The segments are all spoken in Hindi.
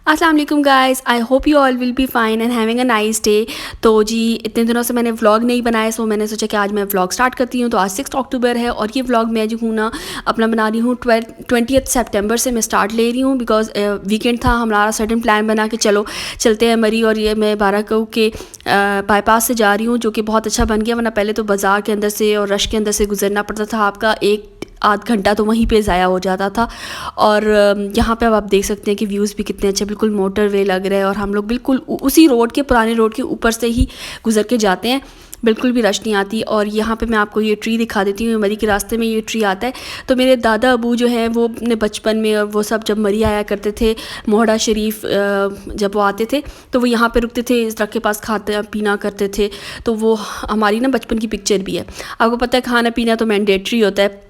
अस्सलाम वालेकुम guys, I hope you all will be fine and having a nice day. तो जी इतने दिनों से मैंने व्लॉग नहीं बनाया, सो मैंने सोचा कि आज मैं व्लॉग स्टार्ट करती हूँ। तो आज 6 अक्टूबर है और ये व्लॉग मैं जो हूँ ना अपना बना रही हूँ 20 सितंबर से मैं स्टार्ट ले रही हूँ, बिकॉज वीकेंड था। हमारा सडन प्लान बना के चलो चलते हैं मरी, और ये मैं बाराकऊ के बाईपास से जा रही हूँ, जो कि बहुत अच्छा बन गया। वरना पहले तो बाज़ार के अंदर से और रश के अंदर से गुजरना पड़ता था, आपका एक आध घंटा तो वहीं पे ज़ाया हो जाता था। और यहाँ पे अब आप देख सकते हैं कि व्यूज़ भी कितने अच्छे, बिल्कुल मोटर वे लग रहा है, और हम लोग बिल्कुल उसी रोड के, पुराने रोड के ऊपर से ही गुजर के जाते हैं, बिल्कुल भी रश नहीं आती। और यहाँ पे मैं आपको ये ट्री दिखा देती हूँ, मरी के रास्ते में ये ट्री आता है। तो मेरे दादा अबू जो हैं वो अपने बचपन में, और वो सब जब मरी आया करते थे, मोहड़ा शरीफ जब वो आते थे तो वो यहाँ पे रुकते थे, इस ट्रक के पास खाते पीना करते थे। तो वो हमारी ना बचपन की पिक्चर भी है। आपको पता है खाना पीना तो मैंडेटरी होता है।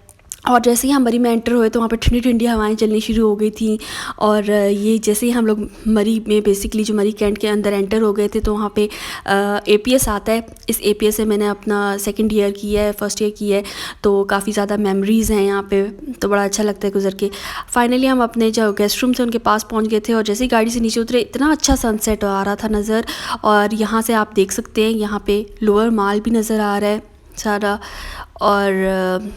और जैसे ही हम मरी में एंटर हुए तो वहाँ पे ठंडी ठंडी हवाएं चलनी शुरू हो गई थी। और ये जैसे ही हम लोग मरी में, बेसिकली जो मरी कैंट के अंदर एंटर हो गए थे, तो वहाँ पे एपीएस आता है। इस एपीएस से मैंने अपना सेकंड ईयर किया है, फर्स्ट ईयर किया है, तो काफ़ी ज़्यादा मेमोरीज़ हैं यहाँ पे। तो बड़ा अच्छा लगता है गुजर के। फाइनली हम अपने जो गेस्ट रूम थे उनके पास पहुँच गए थे, और जैसे ही गाड़ी से नीचे उतरे इतना अच्छा सनसेट आ रहा था नज़र। और यहाँ से आप देख सकते हैं, यहाँ पे लोअर माल भी नज़र आ रहा है सारा। और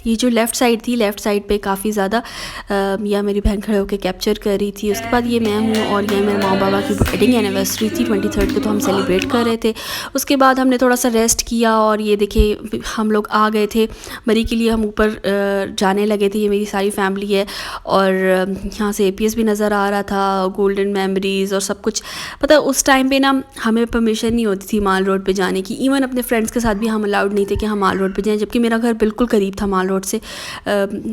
ये जो लेफ़्ट साइड थी, लेफ़्ट साइड पे काफ़ी ज़्यादा या मेरी बहन खड़े होकर कैप्चर कर रही थी। उसके बाद ये मैं हूँ, और ये मेरे माँ बाबा की वेडिंग एनिवर्सरी थी 23 को, तो हम सेलिब्रेट कर रहे थे। उसके बाद हमने थोड़ा सा रेस्ट किया, और ये देखिए हम लोग आ गए थे मरी के लिए। हम ऊपर जाने लगे थे, ये मेरी सारी फैमिली है। और यहाँ से एपीएस भी नज़र आ रहा था, गोल्डन मेमोरीज़ और सब कुछ। पता है उस टाइम पे ना हमें परमिशन नहीं होती थी माल रोड पे जाने की। इवन अपने फ्रेंड्स के साथ भी हम अलाउड नहीं थे कि हम माल रोड पे जाएं, जबकि मेरा घर बिल्कुल करीब था माल रोड से।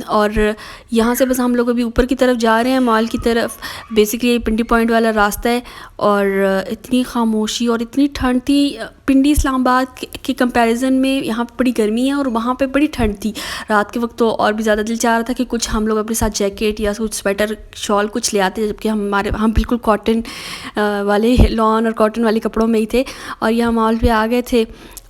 और यहाँ से बस हम लोग अभी ऊपर की तरफ जा रहे हैं, मॉल की तरफ। बेसिकली पिंडी पॉइंट वाला रास्ता है। और इतनी खामोशी और इतनी ठंड थी। पिंडी इस्लामाबाद के कंपैरिजन में यहाँ पे बड़ी गर्मी है, और वहाँ पे बड़ी ठंड थी रात के वक्त। तो और भी ज़्यादा दिल चाह रहा था कि कुछ हम लोग अपने साथ जैकेट या कुछ स्वेटर शॉल कुछ ले आते, जबकि हम बिल्कुल कॉटन वाले लॉन और कॉटन वाले कपड़ों में ही थे। और यहाँ मॉल पे आ गए थे।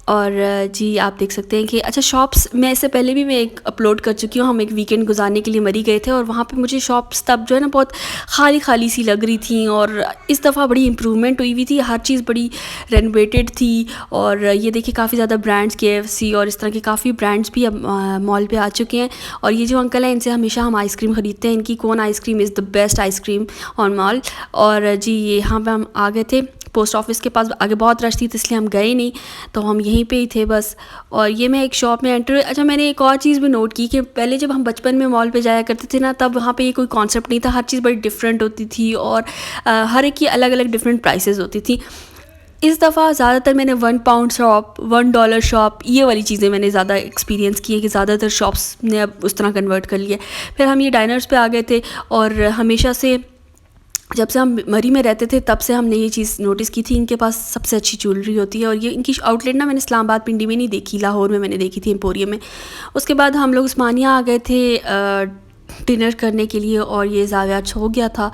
और जी आप देख सकते हैं कि अच्छा शॉप्स, मैं इससे पहले भी मैं एक अपलोड कर चुकी हूँ। हम एक वीकेंड गुजारने के लिए मरी गए थे, और वहाँ पे मुझे शॉप्स तब जो है ना बहुत खाली खाली सी लग रही थी। और इस दफ़ा बड़ी इम्प्रूवमेंट हुई हुई थी, हर चीज़ बड़ी रेनोवेटेड थी। और ये देखिए काफ़ी ज़्यादा ब्रांड्स, KFC और इस तरह के काफ़ी ब्रांड्स भी अब मॉल पे आ चुके हैं। और ये जो अंकल हैं, इनसे हमेशा हम आइसक्रीम ख़रीदते हैं। इनकी cone ice cream is the best ice cream on mall. और जी यहाँ पर हम आ गए थे पोस्ट ऑफिस के पास। आगे बहुत रश थी तो इसलिए हम गए नहीं, तो हम यहीं पे ही थे बस। और ये मैं एक शॉप में एंटर। अच्छा मैंने एक और चीज़ भी नोट की कि पहले जब हम बचपन में मॉल पे जाया करते थे ना, तब वहाँ पे ये कोई कॉन्सेप्ट नहीं था। हर चीज़ बड़ी डिफरेंट होती थी, और हर एक की अलग अलग डिफरेंट प्राइसेस होती थी। इस दफ़ा ज़्यादातर मैंने £1 शॉप, $1 शॉप, ये वाली चीज़ें मैंने ज़्यादा एक्सपीरियंस की है कि ज़्यादातर शॉप्स ने अब उस तरह कन्वर्ट कर लिया। फिर हम ये डाइनर्स पे आ गए थे, और हमेशा से जब से हम मरी में रहते थे तब से हमने ये चीज़ नोटिस की थी, इनके पास सबसे अच्छी ज्वेलरी होती है। और ये इनकी आउटलेट ना मैंने इस्लामाबाद पिंडी में नहीं देखी, लाहौर में मैंने देखी थी, एम्पोरियम में। उसके बाद हम लोग उस्मानिया आ गए थे डिनर करने के लिए, और ये जाविया सो गया था।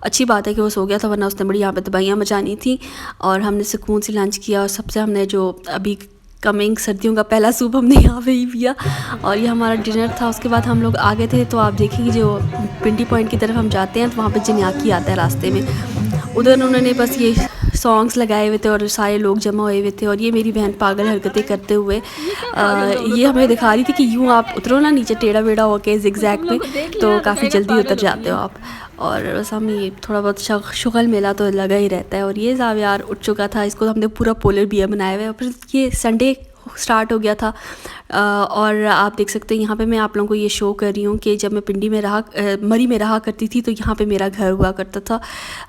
अच्छी बात है कि वो सो गया था, वरना उसने बड़ी यहाँ पे तबाहियाँ मचानी थी। और हमने सुकून से लंच किया, और सबसे हमने जो अभी कमिंग सर्दियों का पहला सूप हमने यहाँ पे ही पिया, और ये हमारा डिनर था। उसके बाद हम लोग आ गए थे, तो आप देखेंगे जो पिंडी पॉइंट की तरफ हम जाते हैं तो वहाँ पे जन्याकी आता है रास्ते में। उधर उन्होंने बस ये सॉन्ग्स लगाए हुए थे, और सारे लोग जमा हुए हुए थे। और ये मेरी बहन पागल हरकतें करते हुए ये हमें दिखा रही थी कि यूँ आप उतरो ना नीचे टेढ़ा बेढ़ा होके जिगजैग में, तो काफ़ी जल्दी उतर जाते हो आप। और बस हम ये थोड़ा बहुत शुगल मेला तो लगा ही रहता है। और ये जावियार उठ चुका था, इसको हमने पूरा पोलर बियर बनाया हुआ है। और फिर ये संडे स्टार्ट हो गया था। और आप देख सकते हैं यहाँ पे मैं आप लोगों को ये शो कर रही हूँ कि जब मैं पिंडी में मरी में रहा करती थी, तो यहाँ पे मेरा घर हुआ करता था।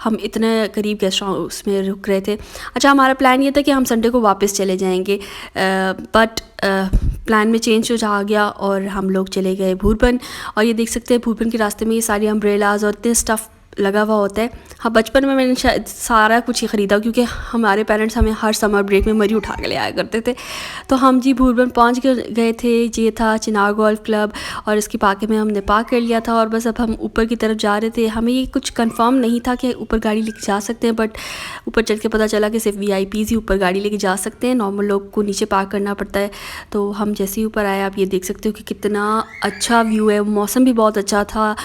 हम इतने करीब गेस्ट हाउस में रुक रहे थे। अच्छा हमारा प्लान ये था कि हम संडे को वापस चले जाएंगे, बट प्लान में चेंज हो जा गया, और हम लोग चले गए भूरबन। और ये देख सकते हैं भूरबन के रास्ते में ये सारी अम्ब्रेलाज और इतने स्टफ़ लगा हुआ होता है। हाँ बचपन में मैंने शायद सारा कुछ ही ख़रीदा, क्योंकि हमारे पेरेंट्स हमें हर समर ब्रेक में मरी उठा के ले आया करते थे। तो हम जी भूरबन पहुँच गए थे। ये था चिनार गोल्फ क्लब, और इसकी पार्किंग में हमने पार्क कर लिया था। और बस अब हम ऊपर की तरफ जा रहे थे। हमें ये कुछ कंफर्म नहीं था कि ऊपर गाड़ी लेके जा सकते हैं, बट ऊपर चढ़ के पता चला कि सिर्फ VIPs ही ऊपर गाड़ी लेके जा सकते हैं, नॉर्मल लोग को नीचे पार्क करना पड़ता है। तो हम जैसे ही ऊपर आए, आप ये देख सकते हो कि कितना अच्छा व्यू है। मौसम भी बहुत अच्छा था,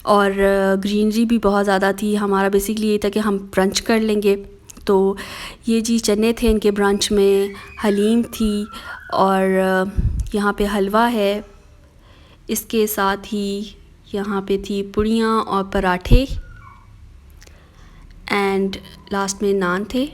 और ग्रीनरी भी बहुत ज़्यादा थी। हमारा बेसिक बेसिकली ये था कि हम ब्रंच कर लेंगे। तो ये जी चने थे इनके ब्रंच में, हलीम थी और यहाँ पे हलवा है। इसके साथ ही यहाँ पे थी पुड़ियाँ और पराठे एंड लास्ट में नान थे।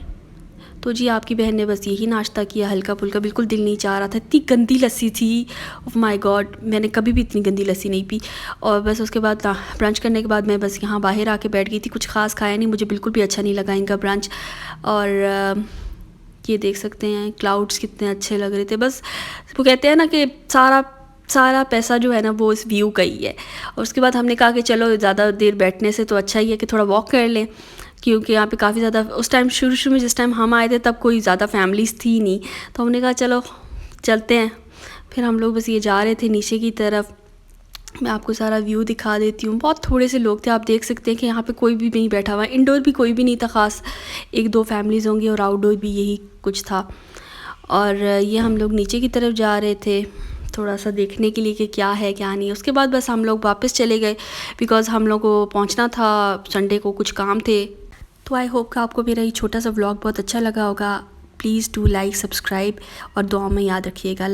तो जी आपकी बहन ने बस यही नाश्ता किया, हल्का फुल्का, बिल्कुल दिल नहीं चाह रहा था। इतनी गंदी लस्सी थी, ओह माय गॉड, मैंने कभी भी इतनी गंदी लस्सी नहीं पी। और बस उसके बाद ब्रंच करने के बाद मैं बस यहाँ बाहर आके बैठ गई थी। कुछ खास खाया नहीं, मुझे बिल्कुल भी अच्छा नहीं लगा इनका ब्रंच। और ये देख सकते हैं क्लाउड्स कितने अच्छे लग रहे थे। बस वो कहते हैं ना कि सारा पैसा जो है ना वो इस व्यू का ही है। और उसके बाद हमने कहा कि चलो ज़्यादा देर बैठने से तो अच्छा ही है कि थोड़ा वॉक कर लें, क्योंकि यहाँ पे काफ़ी ज़्यादा उस टाइम शुरू में जिस टाइम हम आए थे तब कोई ज़्यादा फैमिलीज़ थी नहीं। तो हमने कहा चलो चलते हैं। फिर हम लोग बस ये जा रहे थे नीचे की तरफ। मैं आपको सारा व्यू दिखा देती हूँ। बहुत थोड़े से लोग थे, आप देख सकते हैं कि यहाँ पे कोई भी नहीं बैठा हुआ। इंडोर भी कोई भी नहीं था ख़ास, 1-2 फैमिलीज़ होंगी और आउटडोर भी यही कुछ था। और ये हम लोग नीचे की तरफ जा रहे थे थोड़ा सा देखने के लिए कि क्या है क्या नहीं। उसके बाद बस हम लोग वापस चले गए बिकॉज़ हम लोग को पहुंचना था, संडे को कुछ काम थे। तो आई होप कि आपको मेरा ये छोटा सा व्लॉग बहुत अच्छा लगा होगा। प्लीज़ डू लाइक, सब्सक्राइब और दुआ में याद रखिएगा।